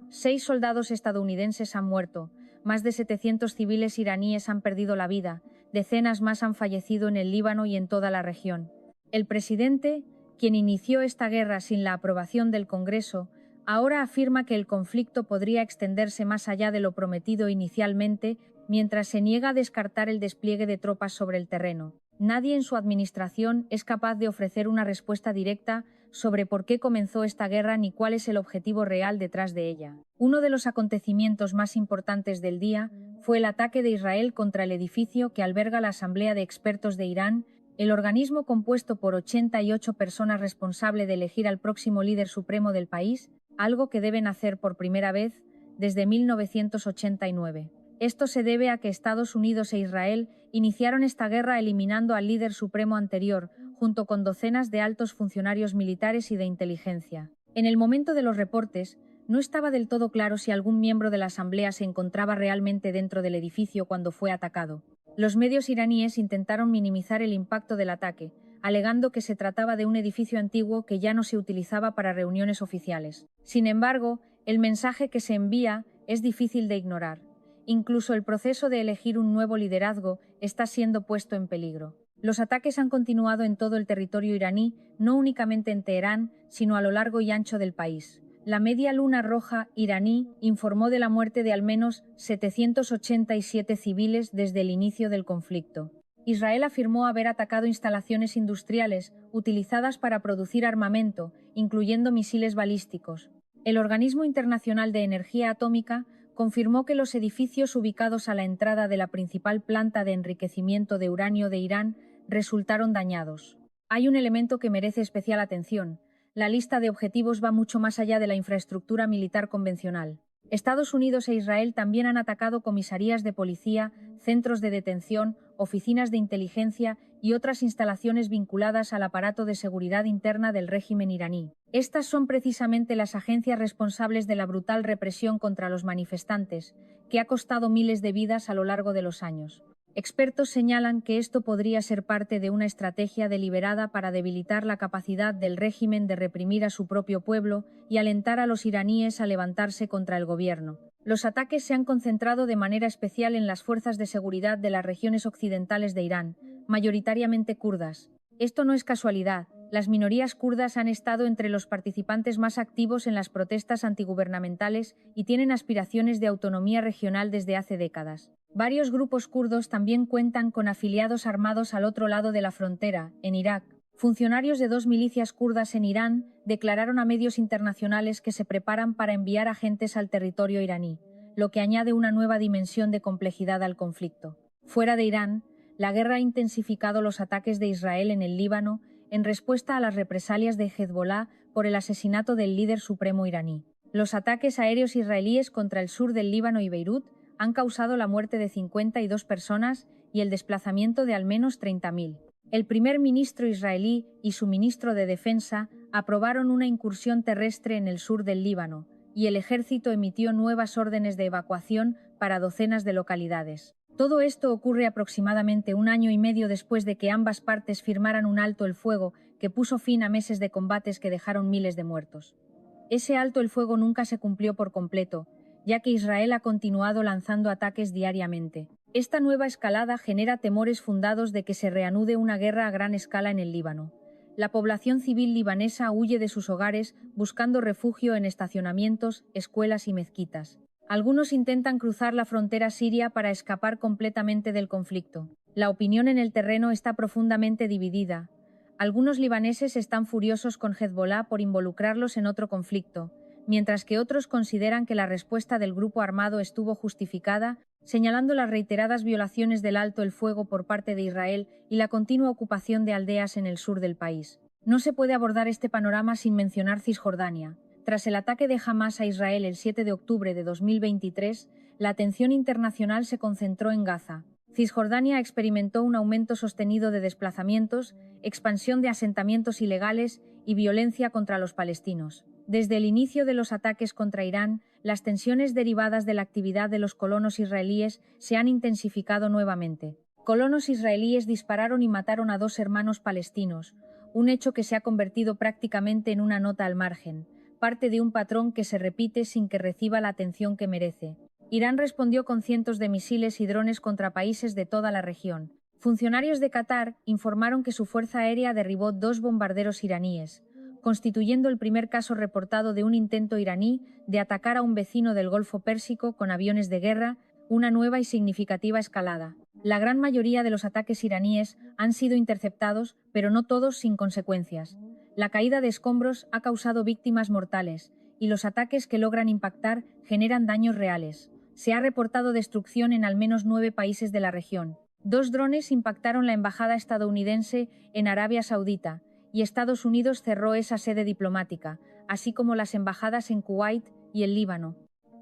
6 soldados estadounidenses han muerto, más de 700 civiles iraníes han perdido la vida, decenas más han fallecido en el Líbano y en toda la región. El presidente, quien inició esta guerra sin la aprobación del Congreso, ahora afirma que el conflicto podría extenderse más allá de lo prometido inicialmente, mientras se niega a descartar el despliegue de tropas sobre el terreno. Nadie en su administración es capaz de ofrecer una respuesta directa sobre por qué comenzó esta guerra ni cuál es el objetivo real detrás de ella. Uno de los acontecimientos más importantes del día fue el ataque de Israel contra el edificio que alberga la Asamblea de Expertos de Irán, el organismo compuesto por 88 personas responsable de elegir al próximo líder supremo del país, algo que deben hacer por primera vez desde 1989. Esto se debe a que Estados Unidos e Israel iniciaron esta guerra eliminando al líder supremo anterior, junto con docenas de altos funcionarios militares y de inteligencia. En el momento de los reportes, no estaba del todo claro si algún miembro de la Asamblea se encontraba realmente dentro del edificio cuando fue atacado. Los medios iraníes intentaron minimizar el impacto del ataque, alegando que se trataba de un edificio antiguo que ya no se utilizaba para reuniones oficiales. Sin embargo, el mensaje que se envía es difícil de ignorar. Incluso el proceso de elegir un nuevo liderazgo está siendo puesto en peligro. Los ataques han continuado en todo el territorio iraní, no únicamente en Teherán, sino a lo largo y ancho del país. La Media Luna Roja iraní informó de la muerte de al menos 787 civiles desde el inicio del conflicto. Israel afirmó haber atacado instalaciones industriales utilizadas para producir armamento, incluyendo misiles balísticos. El Organismo Internacional de Energía Atómica confirmó que los edificios ubicados a la entrada de la principal planta de enriquecimiento de uranio de Irán resultaron dañados. Hay un elemento que merece especial atención. La lista de objetivos va mucho más allá de la infraestructura militar convencional. Estados Unidos e Israel también han atacado comisarías de policía, centros de detención, oficinas de inteligencia y otras instalaciones vinculadas al aparato de seguridad interna del régimen iraní. Estas son precisamente las agencias responsables de la brutal represión contra los manifestantes, que ha costado miles de vidas a lo largo de los años. Expertos señalan que esto podría ser parte de una estrategia deliberada para debilitar la capacidad del régimen de reprimir a su propio pueblo y alentar a los iraníes a levantarse contra el gobierno. Los ataques se han concentrado de manera especial en las fuerzas de seguridad de las regiones occidentales de Irán, mayoritariamente kurdas. Esto no es casualidad. Las minorías kurdas han estado entre los participantes más activos en las protestas antigubernamentales y tienen aspiraciones de autonomía regional desde hace décadas. Varios grupos kurdos también cuentan con afiliados armados al otro lado de la frontera, en Irak. Funcionarios de 2 milicias kurdas en Irán declararon a medios internacionales que se preparan para enviar agentes al territorio iraní, lo que añade una nueva dimensión de complejidad al conflicto. Fuera de Irán, la guerra ha intensificado los ataques de Israel en el Líbano en respuesta a las represalias de Hezbolá por el asesinato del líder supremo iraní. Los ataques aéreos israelíes contra el sur del Líbano y Beirut han causado la muerte de 52 personas y el desplazamiento de al menos 30.000. El primer ministro israelí y su ministro de Defensa aprobaron una incursión terrestre en el sur del Líbano, y el ejército emitió nuevas órdenes de evacuación para docenas de localidades. Todo esto ocurre aproximadamente un año y medio después de que ambas partes firmaran un alto el fuego que puso fin a meses de combates que dejaron miles de muertos. Ese alto el fuego nunca se cumplió por completo, ya que Israel ha continuado lanzando ataques diariamente. Esta nueva escalada genera temores fundados de que se reanude una guerra a gran escala en el Líbano. La población civil libanesa huye de sus hogares buscando refugio en estacionamientos, escuelas y mezquitas. Algunos intentan cruzar la frontera siria para escapar completamente del conflicto. La opinión en el terreno está profundamente dividida. Algunos libaneses están furiosos con Hezbolá por involucrarlos en otro conflicto, mientras que otros consideran que la respuesta del grupo armado estuvo justificada, señalando las reiteradas violaciones del alto el fuego por parte de Israel y la continua ocupación de aldeas en el sur del país. No se puede abordar este panorama sin mencionar Cisjordania. Tras el ataque de Hamás a Israel el 7 de octubre de 2023, la atención internacional se concentró en Gaza. Cisjordania experimentó un aumento sostenido de desplazamientos, expansión de asentamientos ilegales y violencia contra los palestinos. Desde el inicio de los ataques contra Irán, las tensiones derivadas de la actividad de los colonos israelíes se han intensificado nuevamente. Colonos israelíes dispararon y mataron a 2 hermanos palestinos, un hecho que se ha convertido prácticamente en una nota al margen. parte de un patrón que se repite sin que reciba la atención que merece. Irán respondió con cientos de misiles y drones contra países de toda la región. Funcionarios de Qatar informaron que su fuerza aérea derribó 2 bombarderos iraníes, constituyendo el primer caso reportado de un intento iraní de atacar a un vecino del Golfo Pérsico con aviones de guerra, una nueva y significativa escalada. La gran mayoría de los ataques iraníes han sido interceptados, pero no todos sin consecuencias. La caída de escombros ha causado víctimas mortales, y los ataques que logran impactar generan daños reales. Se ha reportado destrucción en al menos 9 países de la región. 2 drones impactaron la embajada estadounidense en Arabia Saudita, y Estados Unidos cerró esa sede diplomática, así como las embajadas en Kuwait y el Líbano.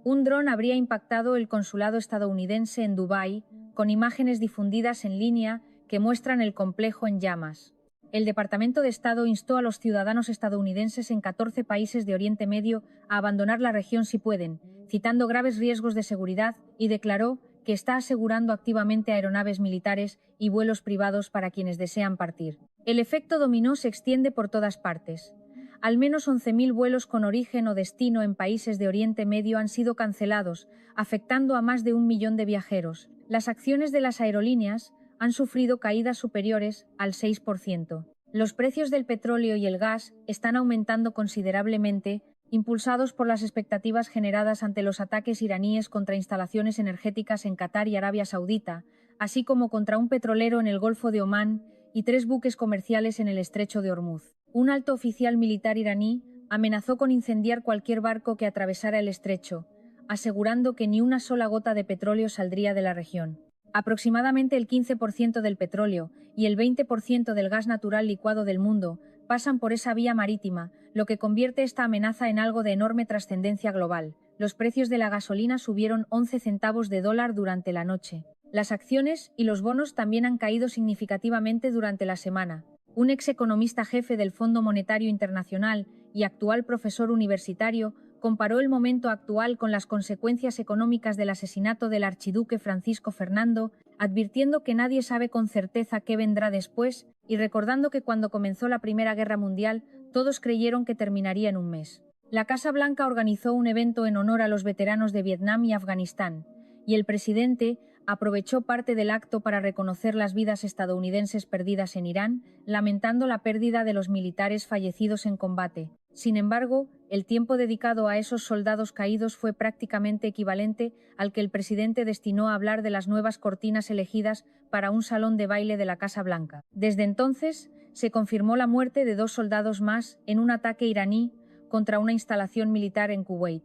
Un dron habría impactado el consulado estadounidense en Dubái, con imágenes difundidas en línea que muestran el complejo en llamas. El Departamento de Estado instó a los ciudadanos estadounidenses en 14 países de Oriente Medio a abandonar la región si pueden, citando graves riesgos de seguridad, y declaró que está asegurando activamente aeronaves militares y vuelos privados para quienes desean partir. El efecto dominó se extiende por todas partes. Al menos 11.000 vuelos con origen o destino en países de Oriente Medio han sido cancelados, afectando a más de 1 millón de viajeros. Las acciones de las aerolíneas han sufrido caídas superiores al 6%. Los precios del petróleo y el gas están aumentando considerablemente, impulsados por las expectativas generadas ante los ataques iraníes contra instalaciones energéticas en Qatar y Arabia Saudita, así como contra un petrolero en el Golfo de Omán y 3 buques comerciales en el Estrecho de Hormuz. Un alto oficial militar iraní amenazó con incendiar cualquier barco que atravesara el estrecho, asegurando que ni una sola gota de petróleo saldría de la región. Aproximadamente el 15% del petróleo y el 20% del gas natural licuado del mundo pasan por esa vía marítima, lo que convierte esta amenaza en algo de enorme trascendencia global. Los precios de la gasolina subieron 11 centavos de dólar durante la noche. Las acciones y los bonos también han caído significativamente durante la semana. Un ex economista jefe del Fondo Monetario Internacional y actual profesor universitario comparó el momento actual con las consecuencias económicas del asesinato del archiduque Francisco Fernando, advirtiendo que nadie sabe con certeza qué vendrá después y recordando que cuando comenzó la Primera Guerra Mundial todos creyeron que terminaría en un mes. La Casa Blanca organizó un evento en honor a los veteranos de Vietnam y Afganistán, y el presidente aprovechó parte del acto para reconocer las vidas estadounidenses perdidas en Irán, lamentando la pérdida de los militares fallecidos en combate. Sin embargo, el tiempo dedicado a esos soldados caídos fue prácticamente equivalente al que el presidente destinó a hablar de las nuevas cortinas elegidas para un salón de baile de la Casa Blanca. Desde entonces, se confirmó la muerte de 2 soldados más en un ataque iraní contra una instalación militar en Kuwait,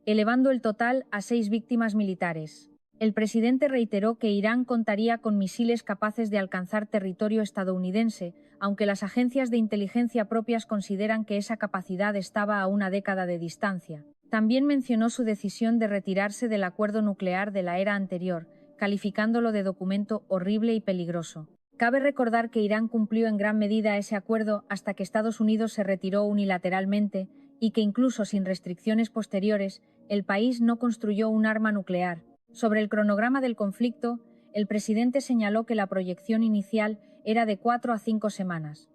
elevando el total a 6 víctimas militares. El presidente reiteró que Irán contaría con misiles capaces de alcanzar territorio estadounidense, aunque las agencias de inteligencia propias consideran que esa capacidad estaba a una década de distancia. También mencionó su decisión de retirarse del acuerdo nuclear de la era anterior, calificándolo de documento horrible y peligroso. Cabe recordar que Irán cumplió en gran medida ese acuerdo hasta que Estados Unidos se retiró unilateralmente y que incluso sin restricciones posteriores, el país no construyó un arma nuclear. Sobre el cronograma del conflicto, el presidente señaló que la proyección inicial era de 4 a 5 semanas,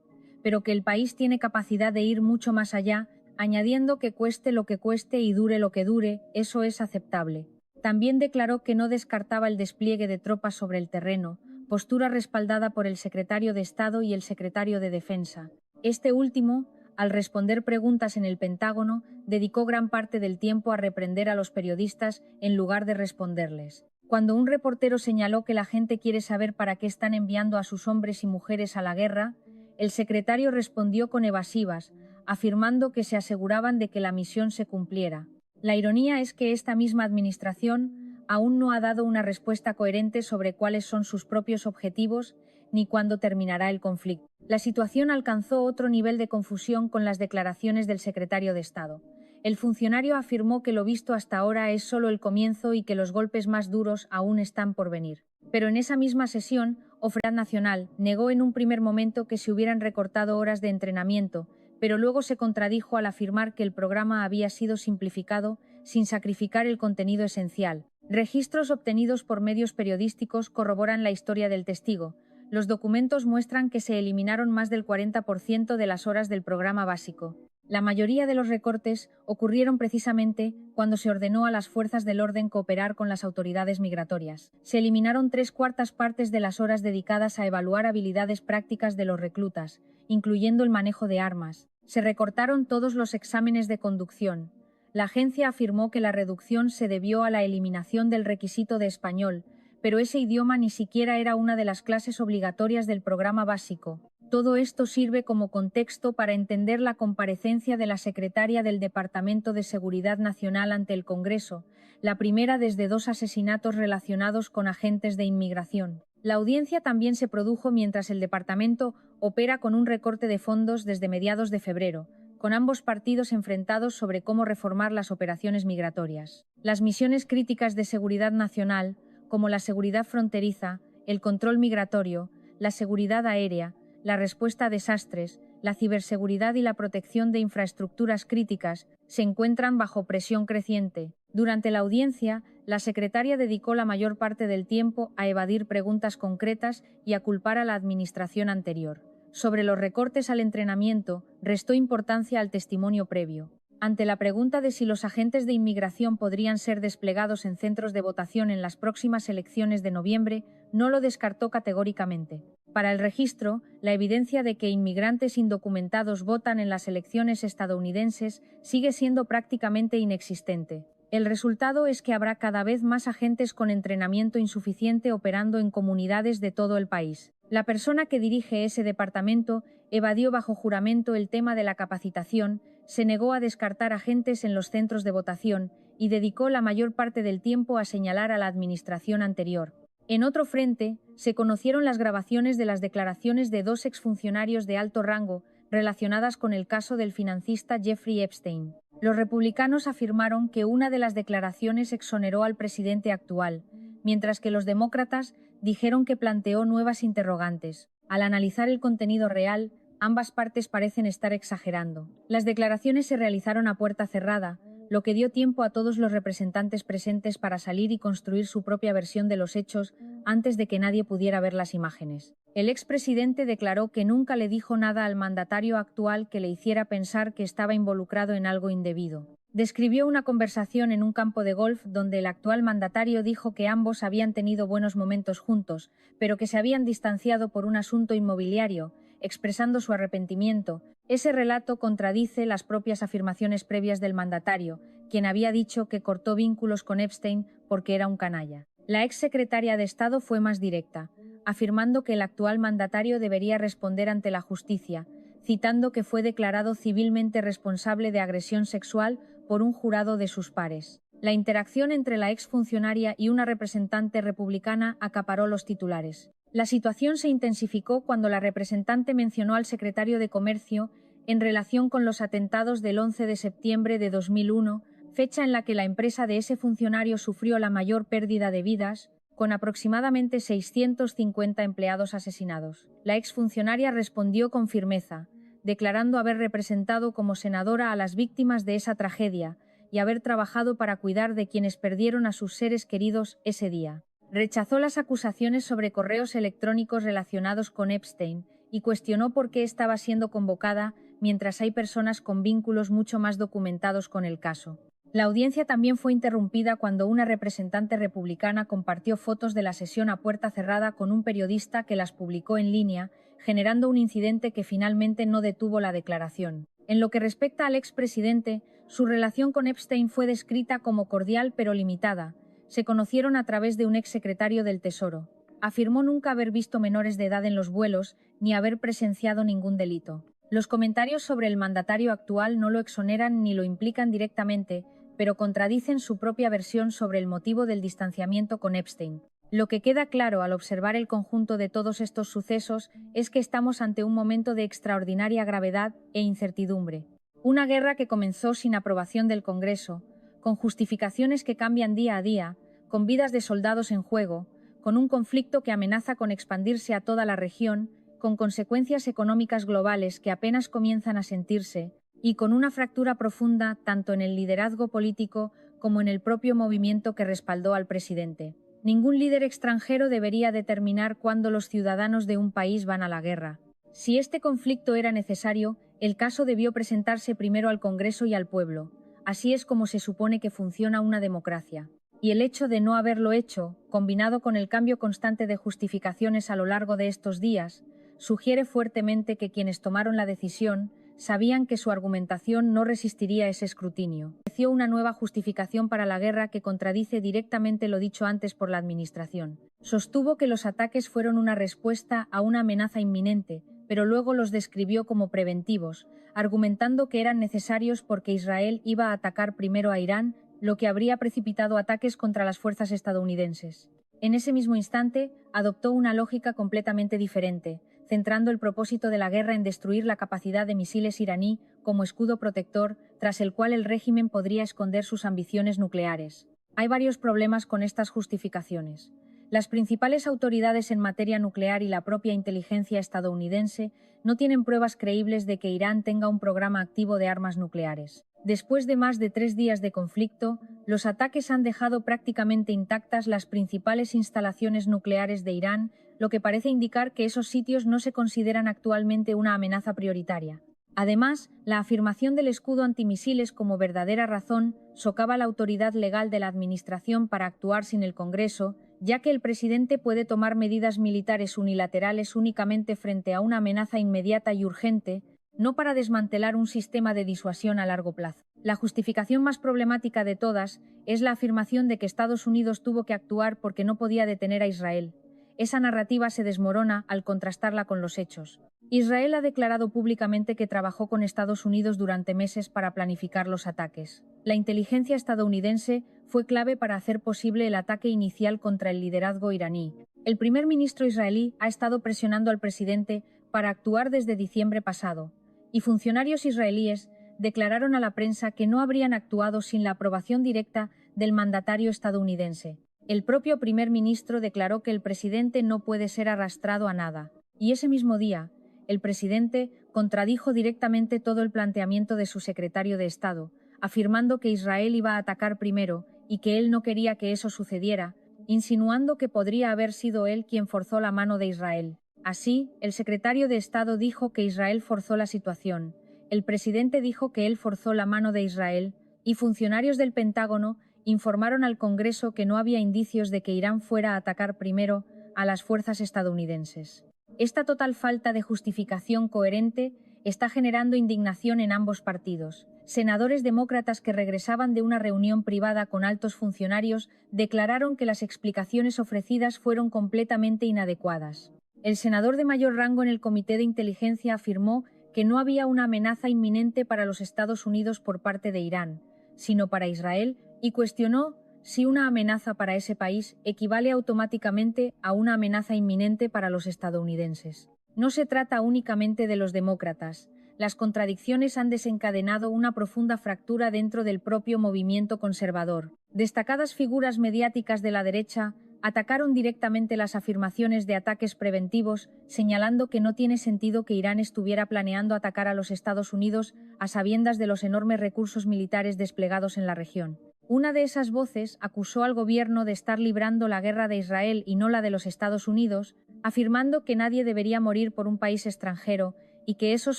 pero que el país tiene capacidad de ir mucho más allá, añadiendo que cueste lo que cueste y dure lo que dure, eso es aceptable. También declaró que no descartaba el despliegue de tropas sobre el terreno, postura respaldada por el secretario de Estado y el secretario de Defensa. Este último, al responder preguntas en el Pentágono, dedicó gran parte del tiempo a reprender a los periodistas en lugar de responderles. Cuando un reportero señaló que la gente quiere saber para qué están enviando a sus hombres y mujeres a la guerra, el secretario respondió con evasivas, afirmando que se aseguraban de que la misión se cumpliera. La ironía es que esta misma administración aún no ha dado una respuesta coherente sobre cuáles son sus propios objetivos ni cuándo terminará el conflicto. La situación alcanzó otro nivel de confusión con las declaraciones del secretario de Estado. El funcionario afirmó que lo visto hasta ahora es solo el comienzo y que los golpes más duros aún están por venir. Pero en esa misma sesión, Ofrad Nacional negó en un primer momento que se hubieran recortado horas de entrenamiento, pero luego se contradijo al afirmar que el programa había sido simplificado sin sacrificar el contenido esencial. Registros obtenidos por medios periodísticos corroboran la historia del testigo. Los documentos muestran que se eliminaron más del 40% de las horas del programa básico. La mayoría de los recortes ocurrieron precisamente cuando se ordenó a las fuerzas del orden cooperar con las autoridades migratorias. Se eliminaron 3/4 de las horas dedicadas a evaluar habilidades prácticas de los reclutas, incluyendo el manejo de armas. Se recortaron todos los exámenes de conducción. La agencia afirmó que la reducción se debió a la eliminación del requisito de español, pero ese idioma ni siquiera era una de las clases obligatorias del programa básico. Todo esto sirve como contexto para entender la comparecencia de la secretaria del Departamento de Seguridad Nacional ante el Congreso, la primera desde 2 asesinatos relacionados con agentes de inmigración. La audiencia también se produjo mientras el departamento opera con un recorte de fondos desde mediados de febrero, con ambos partidos enfrentados sobre cómo reformar las operaciones migratorias. Las misiones críticas de seguridad nacional, como la seguridad fronteriza, el control migratorio, la seguridad aérea, la respuesta a desastres, la ciberseguridad y la protección de infraestructuras críticas, se encuentran bajo presión creciente. Durante la audiencia, la secretaria dedicó la mayor parte del tiempo a evadir preguntas concretas y a culpar a la administración anterior. Sobre los recortes al entrenamiento, restó importancia al testimonio previo. Ante la pregunta de si los agentes de inmigración podrían ser desplegados en centros de votación en las próximas elecciones de noviembre, no lo descartó categóricamente. Para el registro, la evidencia de que inmigrantes indocumentados votan en las elecciones estadounidenses sigue siendo prácticamente inexistente. El resultado es que habrá cada vez más agentes con entrenamiento insuficiente operando en comunidades de todo el país. La persona que dirige ese departamento evadió bajo juramento el tema de la capacitación, se negó a descartar agentes en los centros de votación y dedicó la mayor parte del tiempo a señalar a la administración anterior. En otro frente, se conocieron las grabaciones de las declaraciones de 2 exfuncionarios de alto rango relacionadas con el caso del financista Jeffrey Epstein. Los republicanos afirmaron que una de las declaraciones exoneró al presidente actual, mientras que los demócratas dijeron que planteó nuevas interrogantes. Al analizar el contenido real, ambas partes parecen estar exagerando. Las declaraciones se realizaron a puerta cerrada, lo que dio tiempo a todos los representantes presentes para salir y construir su propia versión de los hechos antes de que nadie pudiera ver las imágenes. El expresidente declaró que nunca le dijo nada al mandatario actual que le hiciera pensar que estaba involucrado en algo indebido. Describió una conversación en un campo de golf donde el actual mandatario dijo que ambos habían tenido buenos momentos juntos, pero que se habían distanciado por un asunto inmobiliario, expresando su arrepentimiento. Ese relato contradice las propias afirmaciones previas del mandatario, quien había dicho que cortó vínculos con Epstein porque era un canalla. La exsecretaria de Estado fue más directa, afirmando que el actual mandatario debería responder ante la justicia, citando que fue declarado civilmente responsable de agresión sexual por un jurado de sus pares. La interacción entre la exfuncionaria y una representante republicana acaparó los titulares. La situación se intensificó cuando la representante mencionó al secretario de Comercio en relación con los atentados del 11 de septiembre de 2001, fecha en la que la empresa de ese funcionario sufrió la mayor pérdida de vidas, con aproximadamente 650 empleados asesinados. La exfuncionaria respondió con firmeza, declarando haber representado como senadora a las víctimas de esa tragedia y haber trabajado para cuidar de quienes perdieron a sus seres queridos ese día. Rechazó las acusaciones sobre correos electrónicos relacionados con Epstein y cuestionó por qué estaba siendo convocada mientras hay personas con vínculos mucho más documentados con el caso. La audiencia también fue interrumpida cuando una representante republicana compartió fotos de la sesión a puerta cerrada con un periodista que las publicó en línea, generando un incidente que finalmente no detuvo la declaración. En lo que respecta al expresidente, su relación con Epstein fue descrita como cordial pero limitada. Se conocieron a través de un exsecretario del Tesoro. Afirmó nunca haber visto menores de edad en los vuelos ni haber presenciado ningún delito. Los comentarios sobre el mandatario actual no lo exoneran ni lo implican directamente, pero contradicen su propia versión sobre el motivo del distanciamiento con Epstein. Lo que queda claro al observar el conjunto de todos estos sucesos es que estamos ante un momento de extraordinaria gravedad e incertidumbre. Una guerra que comenzó sin aprobación del Congreso, con justificaciones que cambian día a día, con vidas de soldados en juego, con un conflicto que amenaza con expandirse a toda la región, con consecuencias económicas globales que apenas comienzan a sentirse, y con una fractura profunda tanto en el liderazgo político como en el propio movimiento que respaldó al presidente. Ningún líder extranjero debería determinar cuándo los ciudadanos de un país van a la guerra. Si este conflicto era necesario, El caso debió presentarse primero al Congreso y al pueblo. Así es como se supone que funciona una democracia. Y el hecho de no haberlo hecho, combinado con el cambio constante de justificaciones a lo largo de estos días, sugiere fuertemente que quienes tomaron la decisión sabían que su argumentación no resistiría ese escrutinio. Ofreció una nueva justificación para la guerra que contradice directamente lo dicho antes por la administración. Sostuvo que los ataques fueron una respuesta a una amenaza inminente, pero luego los describió como preventivos, argumentando que eran necesarios porque Israel iba a atacar primero a Irán, lo que habría precipitado ataques contra las fuerzas estadounidenses. En ese mismo instante, adoptó una lógica completamente diferente, centrando el propósito de la guerra en destruir la capacidad de misiles iraní como escudo protector, tras el cual el régimen podría esconder sus ambiciones nucleares. Hay varios problemas con estas justificaciones. Las principales autoridades en materia nuclear y la propia inteligencia estadounidense no tienen pruebas creíbles de que Irán tenga un programa activo de armas nucleares. Después de más de 3 días de conflicto, los ataques han dejado prácticamente intactas las principales instalaciones nucleares de Irán, lo que parece indicar que esos sitios no se consideran actualmente una amenaza prioritaria. Además, la afirmación del escudo antimisiles como verdadera razón socava la autoridad legal de la administración para actuar sin el Congreso, ya que el presidente puede tomar medidas militares unilaterales únicamente frente a una amenaza inmediata y urgente, no para desmantelar un sistema de disuasión a largo plazo. La justificación más problemática de todas es la afirmación de que Estados Unidos tuvo que actuar porque no podía detener a Israel. Esa narrativa se desmorona al contrastarla con los hechos. Israel ha declarado públicamente que trabajó con Estados Unidos durante meses para planificar los ataques. La inteligencia estadounidense fue clave para hacer posible el ataque inicial contra el liderazgo iraní. El primer ministro israelí ha estado presionando al presidente para actuar desde diciembre pasado, y funcionarios israelíes declararon a la prensa que no habrían actuado sin la aprobación directa del mandatario estadounidense. El propio primer ministro declaró que el presidente no puede ser arrastrado a nada, y ese mismo día, el presidente contradijo directamente todo el planteamiento de su secretario de Estado, afirmando que Israel iba a atacar primero y que él no quería que eso sucediera, insinuando que podría haber sido él quien forzó la mano de Israel. Así, el secretario de Estado dijo que Israel forzó la situación, el presidente dijo que él forzó la mano de Israel, y funcionarios del Pentágono informaron al Congreso que no había indicios de que Irán fuera a atacar primero a las fuerzas estadounidenses. Esta total falta de justificación coherente está generando indignación en ambos partidos. Senadores demócratas que regresaban de una reunión privada con altos funcionarios declararon que las explicaciones ofrecidas fueron completamente inadecuadas. El senador de mayor rango en el Comité de Inteligencia afirmó que no había una amenaza inminente para los Estados Unidos por parte de Irán, sino para Israel, y cuestionó si una amenaza para ese país equivale automáticamente a una amenaza inminente para los estadounidenses. No se trata únicamente de los demócratas. Las contradicciones han desencadenado una profunda fractura dentro del propio movimiento conservador. Destacadas figuras mediáticas de la derecha atacaron directamente las afirmaciones de ataques preventivos, señalando que no tiene sentido que Irán estuviera planeando atacar a los Estados Unidos a sabiendas de los enormes recursos militares desplegados en la región. Una de esas voces acusó al gobierno de estar librando la guerra de Israel y no la de los Estados Unidos, afirmando que nadie debería morir por un país extranjero y que esos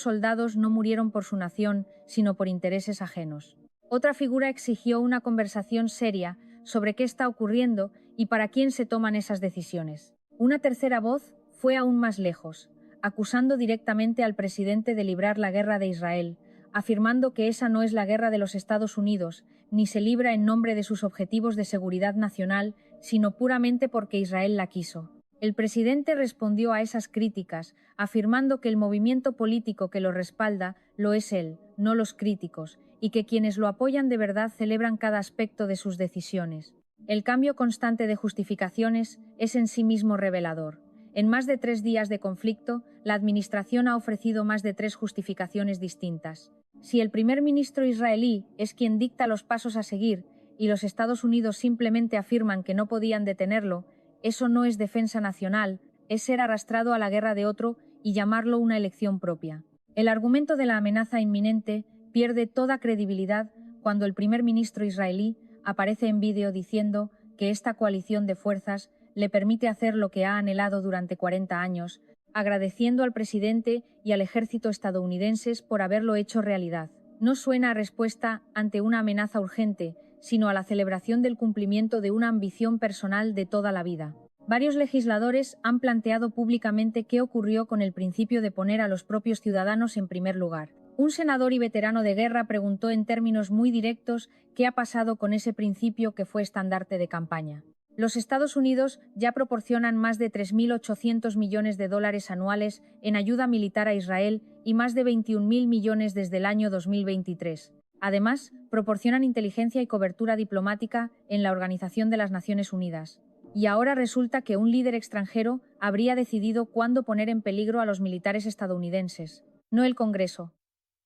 soldados no murieron por su nación, sino por intereses ajenos. Otra figura exigió una conversación seria sobre qué está ocurriendo y para quién se toman esas decisiones. Una tercera voz fue aún más lejos, acusando directamente al presidente de librar la guerra de Israel, afirmando que esa no es la guerra de los Estados Unidos, ni se libra en nombre de sus objetivos de seguridad nacional, sino puramente porque Israel la quiso. El presidente respondió a esas críticas, afirmando que el movimiento político que lo respalda lo es él, no los críticos, y que quienes lo apoyan de verdad celebran cada aspecto de sus decisiones. El cambio constante de justificaciones es en sí mismo revelador. En más de 3 días de conflicto, la administración ha ofrecido más de 3 justificaciones distintas. Si el primer ministro israelí es quien dicta los pasos a seguir y los Estados Unidos simplemente afirman que no podían detenerlo, eso no es defensa nacional, es ser arrastrado a la guerra de otro y llamarlo una elección propia. El argumento de la amenaza inminente pierde toda credibilidad cuando el primer ministro israelí aparece en vídeo diciendo que esta coalición de fuerzas le permite hacer lo que ha anhelado durante 40 años, agradeciendo al presidente y al ejército estadounidenses por haberlo hecho realidad. No suena a respuesta ante una amenaza urgente, sino a la celebración del cumplimiento de una ambición personal de toda la vida. Varios legisladores han planteado públicamente qué ocurrió con el principio de poner a los propios ciudadanos en primer lugar. Un senador y veterano de guerra preguntó en términos muy directos qué ha pasado con ese principio que fue estandarte de campaña. Los Estados Unidos ya proporcionan más de 3.800 millones de dólares anuales en ayuda militar a Israel y más de 21.000 millones desde el año 2023. Además, proporcionan inteligencia y cobertura diplomática en la Organización de las Naciones Unidas. Y ahora resulta que un líder extranjero habría decidido cuándo poner en peligro a los militares estadounidenses. No el Congreso,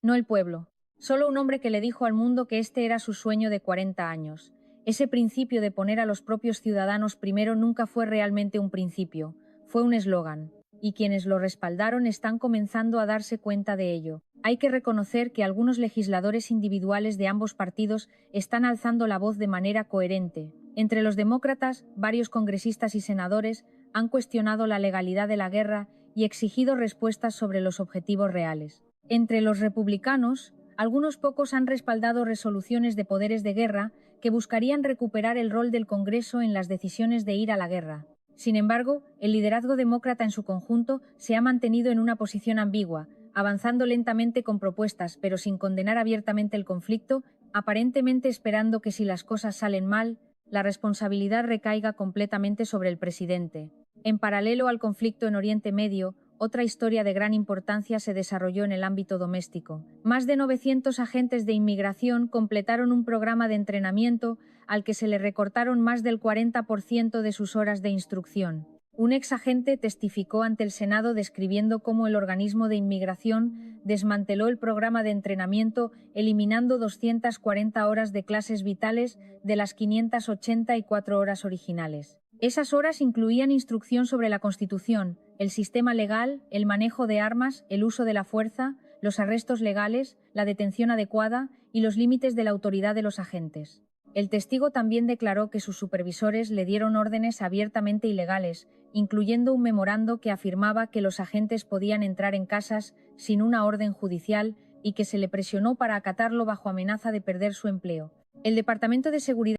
no el pueblo. Solo un hombre que le dijo al mundo que este era su sueño de 40 años. Ese principio de poner a los propios ciudadanos primero nunca fue realmente un principio, fue un eslogan. Y quienes lo respaldaron están comenzando a darse cuenta de ello. Hay que reconocer que algunos legisladores individuales de ambos partidos están alzando la voz de manera coherente. Entre los demócratas, varios congresistas y senadores han cuestionado la legalidad de la guerra y exigido respuestas sobre los objetivos reales. Entre los republicanos, algunos pocos han respaldado resoluciones de poderes de guerra que buscarían recuperar el rol del Congreso en las decisiones de ir a la guerra. Sin embargo, el liderazgo demócrata en su conjunto se ha mantenido en una posición ambigua, avanzando lentamente con propuestas, pero sin condenar abiertamente el conflicto, aparentemente esperando que si las cosas salen mal, la responsabilidad recaiga completamente sobre el presidente. En paralelo al conflicto en Oriente Medio, otra historia de gran importancia se desarrolló en el ámbito doméstico. Más de 900 agentes de inmigración completaron un programa de entrenamiento al que se le recortaron más del 40% de sus horas de instrucción. Un exagente testificó ante el Senado describiendo cómo el organismo de inmigración desmanteló el programa de entrenamiento, eliminando 240 horas de clases vitales de las 584 horas originales. Esas horas incluían instrucción sobre la Constitución, el sistema legal, el manejo de armas, el uso de la fuerza, los arrestos legales, la detención adecuada y los límites de la autoridad de los agentes. El testigo también declaró que sus supervisores le dieron órdenes abiertamente ilegales, incluyendo un memorando que afirmaba que los agentes podían entrar en casas sin una orden judicial y que se le presionó para acatarlo bajo amenaza de perder su empleo. El Departamento de Seguridad